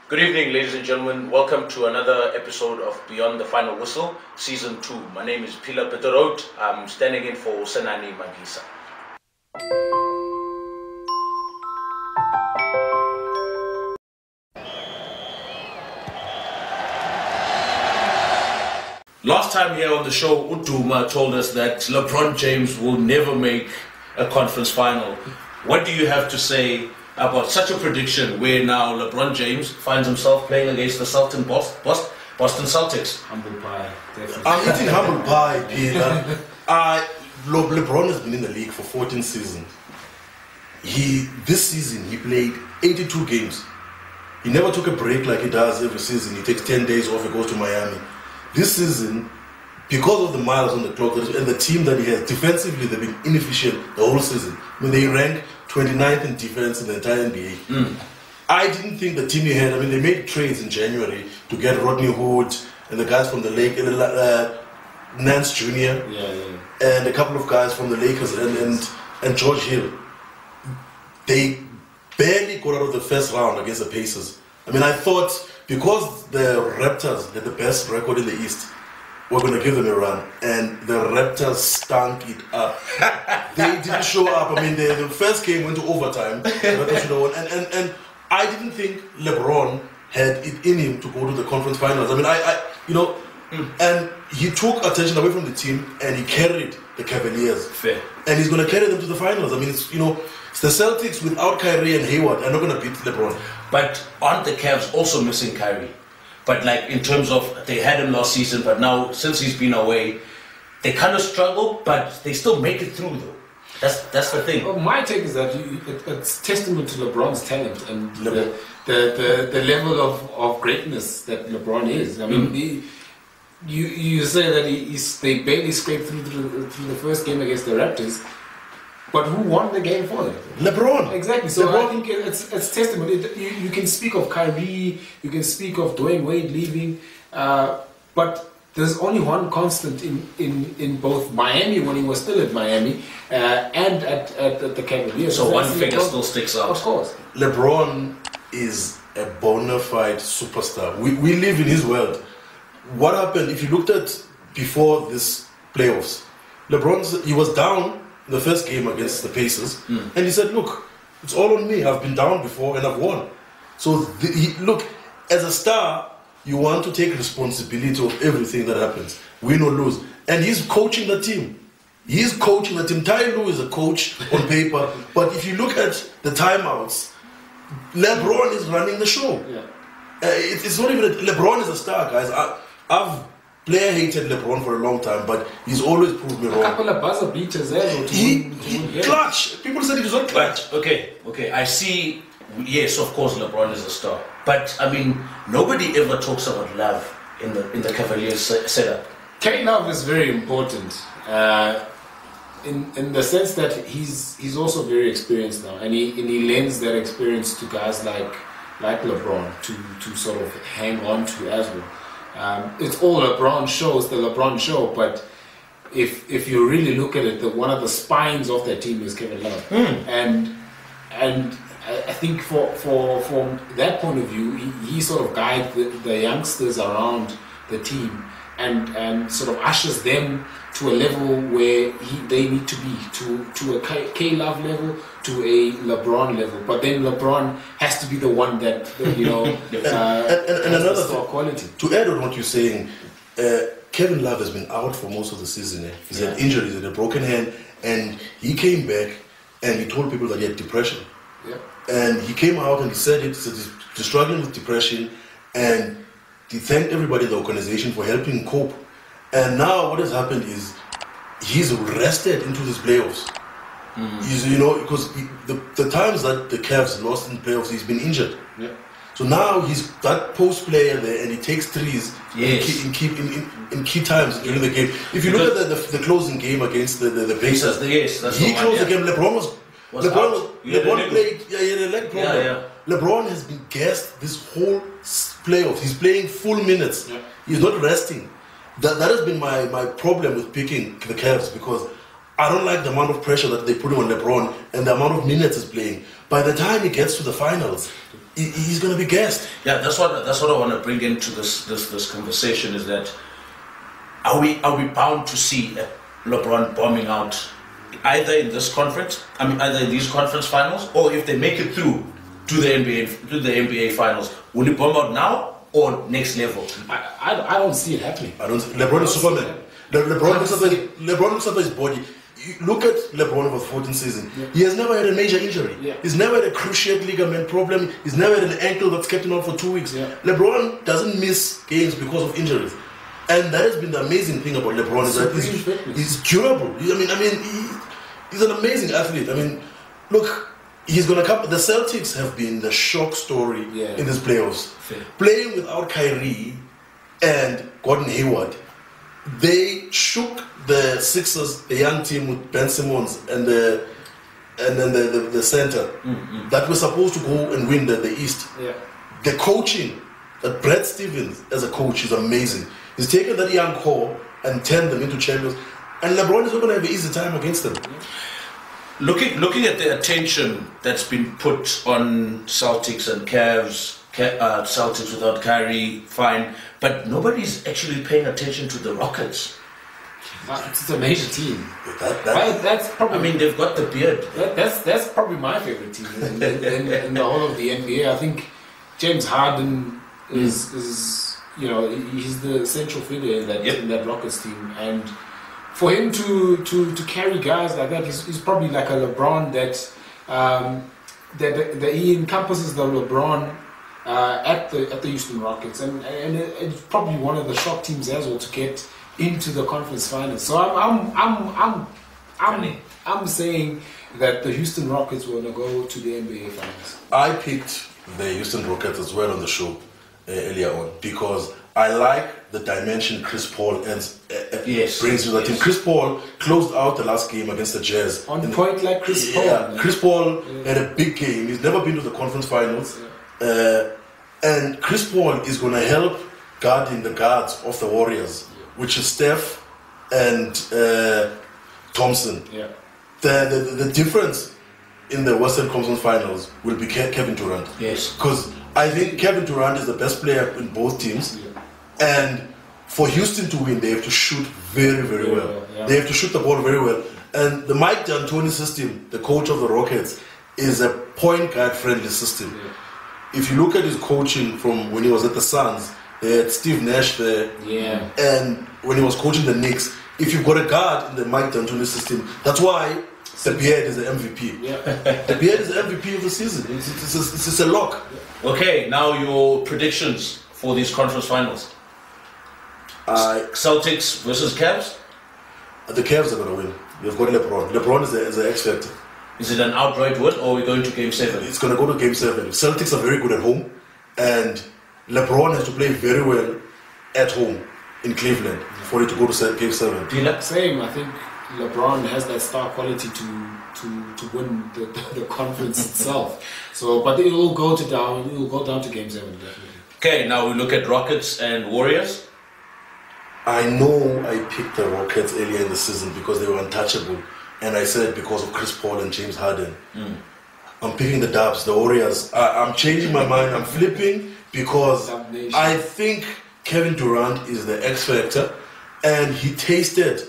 Good evening, ladies and gentlemen. Welcome to another episode of Beyond the Final Whistle, Season 2. My name is Pila Peterot. I'm standing in for Senani Magisa. Last time here on the show, Uduma told us that LeBron James will never make a conference final. What do you have to say about such a prediction where now LeBron James finds himself playing against the Boston Celtics? Humble pie, definitely. I'm eating humble pie, Peter. LeBron has been in the league for 14 seasons. This season, he played 82 games. He never took a break like he does every season. He takes 10 days off, he goes to Miami. This season, because of the miles on the clock and the team that he has, defensively they've been inefficient the whole season. I mean, they rank 29th in defense in the entire NBA. I didn't think the team he had, they made trades in January to get Rodney Hood and the guys from the Lakers, Nance Jr. And a couple of guys from the Lakers and George Hill. They barely got out of the first round against the Pacers. I thought because the Raptors had the best record in the East, we're going to give them a run. And the Raptors stunk it up. They didn't show up. The first game went to overtime. The Raptors should have won. And I didn't think LeBron had it in him to go to the conference finals. And he took attention away from the team and he carried the Cavaliers. Fair. And he's going to carry them to the finals. It's the Celtics without Kyrie and Hayward are not going to beat LeBron. But aren't the Cavs also missing Kyrie? But in terms of, they had him last season, but now since he's been away, they kind of struggle, but they still make it through though. That's the thing. Well, my take is that it's testament to LeBron's talent and the level of greatness that LeBron is. You say that they barely scraped through the first game against the Raptors. But who won the game for them? LeBron. Exactly. So LeBron. I think it's testament. You can speak of Kyrie, you can speak of Dwayne Wade leaving, but there's only one constant in both Miami when he was still at Miami and at the Cavaliers. So one figure still sticks out. Of course. LeBron is a bona fide superstar. We live in his world. What happened, if you looked at before this playoffs, he was down the first game against the Pacers, and he said, look, it's all on me. I've been down before and I've won. So look, as a star, you want to take responsibility of everything that happens, win or lose. And he's coaching the team. Ty Lue is a coach on paper, but if you look at the timeouts, LeBron is running the show. Yeah. It's not even LeBron is a star, guys. I've player hated LeBron for a long time, but he's always proved me wrong. A couple of buzzer beaters there. He clutch. People said he was not clutch. Okay. I see. Yes, of course, LeBron is a star, but nobody ever talks about love in the Cavaliers setup. K-Love is very important in the sense that he's also very experienced now, and he lends that experience to guys like LeBron to sort of hang on to as well. It's all LeBron shows, the LeBron show, but if you really look at it, one of the spines of that team is Kevin Love, and I think from that point of view, he sort of guides the youngsters around the team and sort of ushers them to a level where they need to be, to a K-Love level, to a LeBron level. But then LeBron has to be the one that, and another star quality. To add on what you're saying, Kevin Love has been out for most of the season. He's had injuries, he had a broken hand, and he came back and he told people that he had depression. Yeah. And he came out and he said he's struggling with depression, and he thanked everybody in the organization for helping him cope. And now what has happened is he's rested into these playoffs. Because the times that the Cavs lost in the playoffs, he's been injured. Yeah. So now he's that post player there, and he takes threes in key times during the game. If you look at the closing game against the Pacers, he closed the game. LeBron played. He had a leg problem. Yeah. LeBron has been gassed this whole playoffs. He's playing full minutes. Yeah. He's not resting. That has been my problem with picking the Cavs, because I don't like the amount of pressure that they put on LeBron and the amount of minutes he's playing. By the time he gets to the finals, he's going to be gassed. Yeah, that's what I want to bring into this conversation is that are we bound to see LeBron bombing out either in this conference, either in these conference finals, or if they make it through to the NBA finals, will he bomb out now or next level? I don't see it happening. LeBron is Superman. LeBron looks after his body. You look at LeBron over the 14th season. Yeah. He has never had a major injury. Yeah. He's never had a cruciate ligament problem. He's never had an ankle that's kept him out for 2 weeks. Yeah. LeBron doesn't miss games because of injuries. And that has been the amazing thing about LeBron is that he's durable. He's an amazing athlete. I mean, look, he's going to come. The Celtics have been the shock story in these playoffs. Fair. Playing without Kyrie and Gordon Hayward, they shook the Sixers, the young team with Ben Simmons and then the center that were supposed to go and win the East. Yeah. The coaching that Brad Stevens as a coach is amazing. He's taken that young core and turned them into champions. And LeBron is not going to have an easy time against them. Looking at the attention that's been put on Celtics and Cavs, Celtics without Kyrie, fine, but nobody's actually paying attention to the Rockets. It's a major team. That's probably. I mean, they've got the beard. That's probably my favorite team in the whole of the NBA. I think James Harden is he's the central figure in that Rockets team, and for him to carry guys like that, he's probably like a LeBron that he encompasses the LeBron at the Houston Rockets, and it's probably one of the shock teams as well to get into the conference finals. So I'm saying that the Houston Rockets will go to the NBA finals. I picked the Houston Rockets as well on the show earlier on because I like the dimension Chris Paul brings to the team. Chris Paul closed out the last game against the Jazz. On point like Chris Paul. Yeah, Chris Paul had a big game. He's never been to the conference finals. Yeah. And Chris Paul is going to help guarding the guards of the Warriors, which is Steph and Thompson. Yeah. The difference in the Western Conference Finals will be Kevin Durant. Yes. Because I think Kevin Durant is the best player in both teams. Yeah. And for Houston to win, they have to shoot very, very well. Yeah. They have to shoot the ball very well. And the Mike D'Antoni system, the coach of the Rockets, is a point guard friendly system. Yeah. If you look at his coaching from when he was at the Suns, they had Steve Nash there. Yeah. And when he was coaching the Knicks, if you've got a guard in the Mike D'Antoni system, that's why the Beard is the MVP. Yeah. The Beard is the MVP of the season. It's a lock. Okay, now your predictions for these conference finals. Celtics versus Cavs? The Cavs are going to win. They've got LeBron. LeBron is the X factor. Is it an outright win or are we going to Game 7? It's going to go to Game 7. Celtics are very good at home and LeBron has to play very well at home in Cleveland for it to go to Game 7. Same. I think LeBron has that star quality to win the conference itself. So, but it will go down to Game 7 definitely. Okay, now we look at Rockets and Warriors. I know I picked the Rockets earlier in the season because they were untouchable, and I said because of Chris Paul and James Harden. I'm picking the Dubs, the Warriors. I'm changing my mind. I'm flipping because I think Kevin Durant is the X factor, and he tasted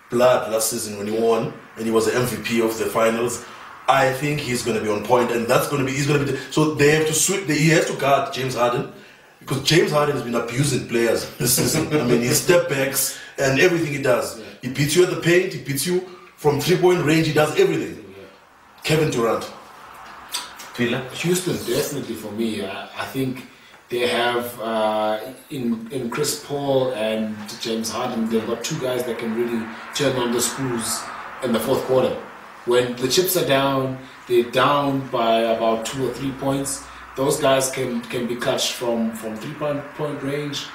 blood last season when he won, and he was the MVP of the finals. I think he's going to be on point, and he's going to be. So they have to switch. He has to guard James Harden because James Harden has been abusing players this season. I mean, his step backs and everything he does. He beats you at the paint. He beats you from 3-point range. He does everything. Kevin Durant. Houston, definitely for me. I think they have in Chris Paul and James Harden, they've got two guys that can really turn on the screws in the fourth quarter. When the chips are down, they're down by about 2 or 3 points. Those guys can be clutched from 3-point range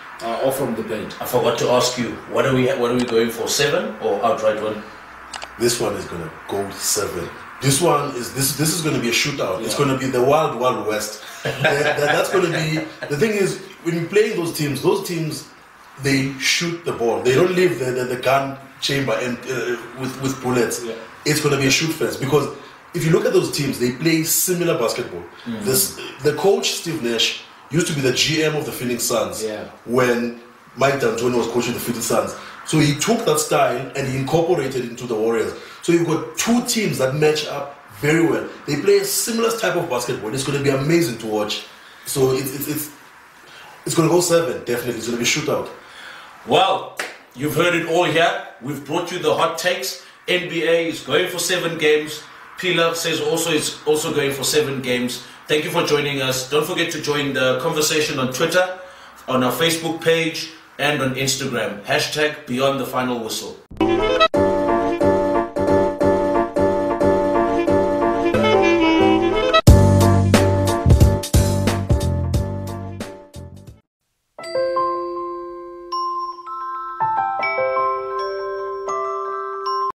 or from the paint. I forgot to ask you, what are we going for? 7 or outright win? This one is going to go 7. This is going to be a shootout. Yeah. It's going to be the wild west. That's going to be the thing. Is when you play those teams they shoot the ball. They don't leave the gun chamber with bullets. Yeah. It's going to be a shoot fest because if you look at those teams, they play similar basketball. The coach, Steve Nash, used to be the GM of the Phoenix Suns when Mike D'Antoni was coaching the Phoenix Suns. So he took that style and he incorporated it into the Warriors. So you've got two teams that match up very well. They play a similar type of basketball. It's going to be amazing to watch. So it's going to go 7, definitely. It's going to be shootout. Well, you've heard it all here. We've brought you the hot takes. NBA is going for 7 games. P-Love says is also going for 7 games. Thank you for joining us. Don't forget to join the conversation on Twitter, on our Facebook page, and on Instagram. #BeyondTheFinalWhistle.